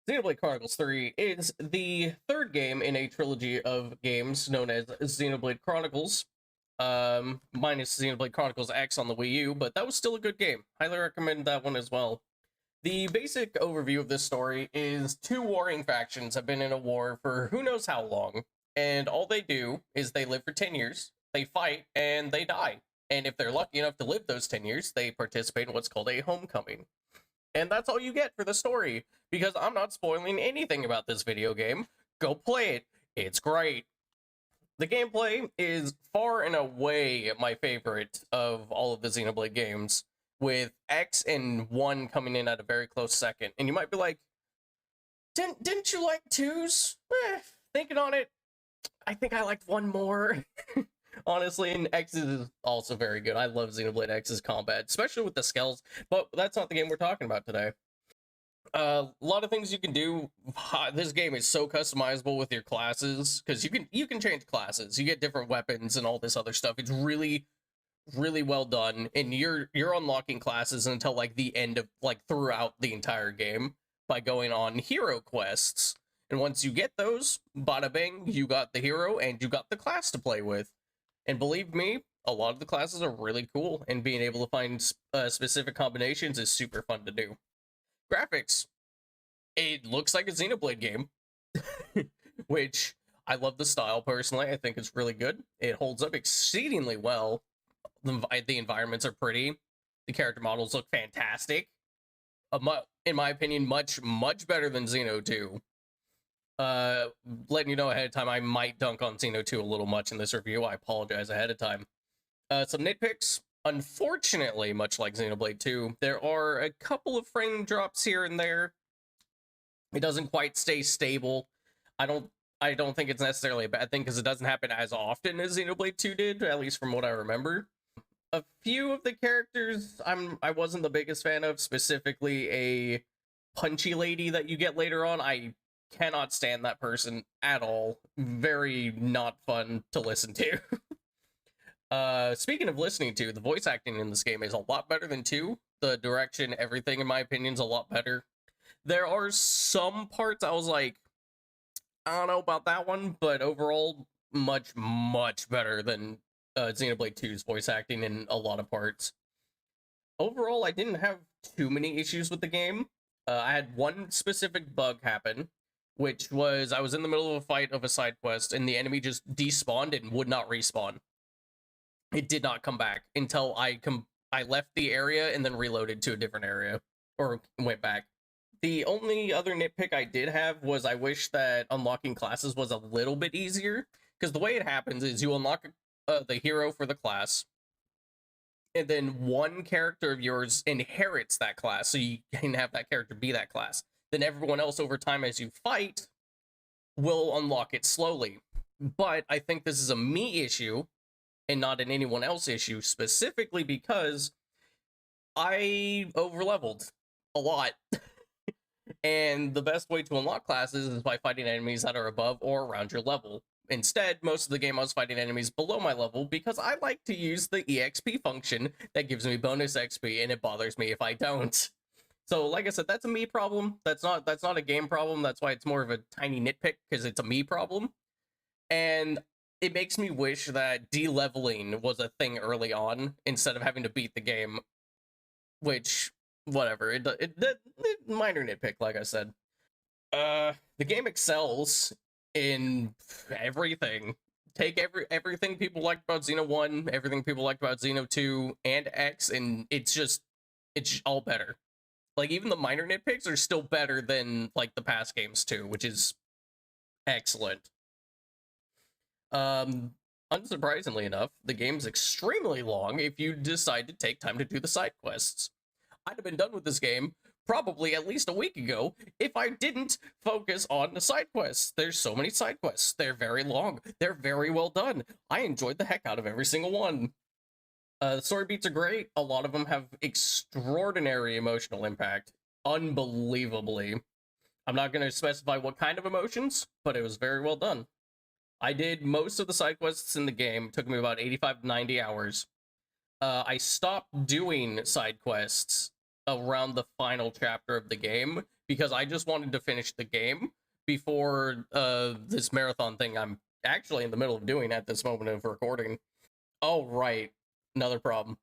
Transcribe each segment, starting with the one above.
Xenoblade Chronicles 3 is the third game in a trilogy of games known as Xenoblade Chronicles, minus Xenoblade Chronicles X on the Wii U, but that was still a good game. Highly recommend that one as well. The basic overview of this story is two warring factions have been in a war for who knows how long, and all they do is they live for 10 years, they fight, and they die. And if they're lucky enough to live those 10 years, they participate in what's called a homecoming. And that's all you get for the story, because I'm not spoiling anything about this video game. Go play it. It's great. The gameplay is far and away my favorite of all of the Xenoblade games, with X and 1 coming in at a very close second. And you might be like, didn't you like 2s? Thinking on it, I think I liked 1 more. Honestly, and X is also very good. I love Xenoblade X's combat, especially with the skells, but that's not the game we're talking about today. A lot of things you can do. This game is so customizable with your classes, because you can change classes. You get different weapons and all this other stuff. It's really, really well done, and you're unlocking classes until like the end of throughout the entire game by going on hero quests. And once you get those, bada bing, you got the hero and you got the class to play with. And believe me, a lot of the classes are really cool, and being able to find specific combinations is super fun to do. Graphics, it looks like a Xenoblade game, which I love the style personally. I think it's really good. It holds up exceedingly well. The environments are pretty. The character models look fantastic. In my opinion, much better than Xeno 2. Letting you know ahead of time, I might dunk on Xeno 2 a little much in this review. I apologize ahead of time. Some nitpicks. Unfortunately, much like Xenoblade 2, there are a couple of frame drops here and there. It doesn't quite stay stable. I don't think it's necessarily a bad thing, because it doesn't happen as often as Xenoblade 2 did, at least from what I remember. A few of the characters I wasn't the biggest fan of, specifically a punchy lady that you get later on. I cannot stand that person at all. Very not fun to listen to. Speaking of listening to, the voice acting in this game is a lot better than 2. The direction, everything, in my opinion, is a lot better. There are some parts I was like, I don't know about that one, but overall, much better than Xenoblade 2's voice acting in a lot of parts. Overall, I didn't have too many issues with the game. I had one specific bug happen, which was I was in the middle of a fight of a side quest, and the enemy just despawned and would not respawn. It did not come back until I left the area and then reloaded to a different area, or went back. The only other nitpick I did have was I wish that unlocking classes was a little bit easier, because the way it happens is you unlock the hero for the class, and then one character of yours inherits that class, so you can have that character be that class. Then everyone else over time as you fight will unlock it slowly. But I think this is a me issue and not an anyone else issue, specifically because I overleveled a lot. And the best way to unlock classes is by fighting enemies that are above or around your level. Instead, most of the game I was fighting enemies below my level, because I like to use the EXP function that gives me bonus XP, and it bothers me if I don't. So, like I said, that's a me problem. That's not a game problem. That's why it's more of a tiny nitpick, because it's a me problem. And it makes me wish that de-leveling was a thing early on, instead of having to beat the game. Which, whatever. It minor nitpick, like I said. The game excels in everything. Take everything people liked about Xeno 1, everything people liked about Xeno 2, and X, and it's all better. Like, even the minor nitpicks are still better than, like, the past games, too, which is excellent. Unsurprisingly enough, the game's extremely long if you decide to take time to do the side quests. I'd have been done with this game probably at least a week ago if I didn't focus on the side quests. There's so many side quests. They're very long. They're very well done. I enjoyed the heck out of every single one. The story beats are great. A lot of them have extraordinary emotional impact. Unbelievably. I'm not going to specify what kind of emotions, but it was very well done. I did most of the side quests in the game. It took me about 85 to 90 hours. I stopped doing side quests around the final chapter of the game because I just wanted to finish the game before this marathon thing I'm actually in the middle of doing at this moment of recording. Oh, right. Another problem.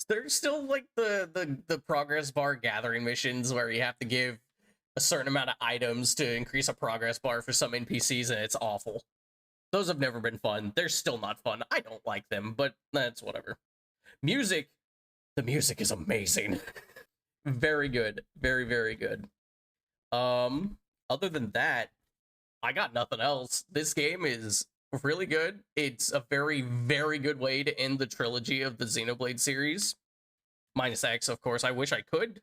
There's still like the progress bar gathering missions where you have to give a certain amount of items to increase a progress bar for some NPCs, and it's awful. Those have never been fun. They're still not fun. I don't like them, but that's whatever. Music. The music is amazing. Very good. Very, very good. Other than that, I got nothing else. This game is really good. It's a very, very good way to end the trilogy of the Xenoblade series. Minus X, of course. I wish I could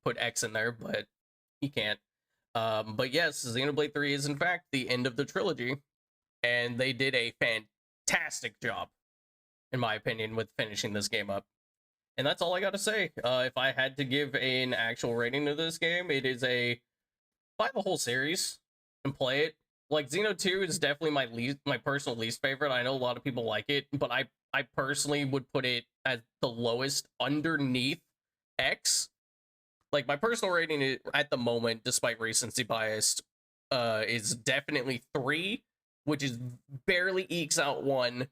put X in there, but you can't. But yes, Xenoblade 3 is in fact the end of the trilogy, and they did a fantastic job, in my opinion, with finishing this game up. And that's all I gotta say. If I had to give an actual rating to this game, it is a buy the whole series and play it. Like, Xeno 2 is definitely my personal least favorite. I know a lot of people like it, but I personally would put it as the lowest underneath X. Like, my personal rating at the moment, despite recency bias, is definitely 3, which is barely ekes out 1,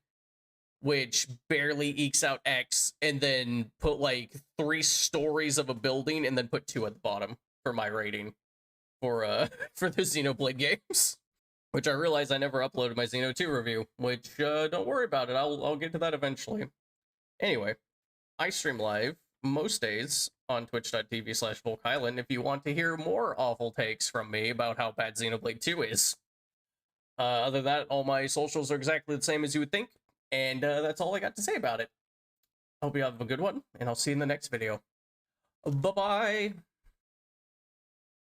which barely ekes out X, and then put like 3 stories of a building, and then put 2 at the bottom for my rating for for the Xenoblade games. Which I realize I never uploaded my Xeno 2 review, which don't worry about it. I'll get to that eventually. Anyway, I stream live most days on twitch.tv/VolkIsland if you want to hear more awful takes from me about how bad Xenoblade 2 is. Other than that, all my socials are exactly the same as you would think, and that's all I got to say about it. Hope you have a good one, and I'll see you in the next video. Bye-bye!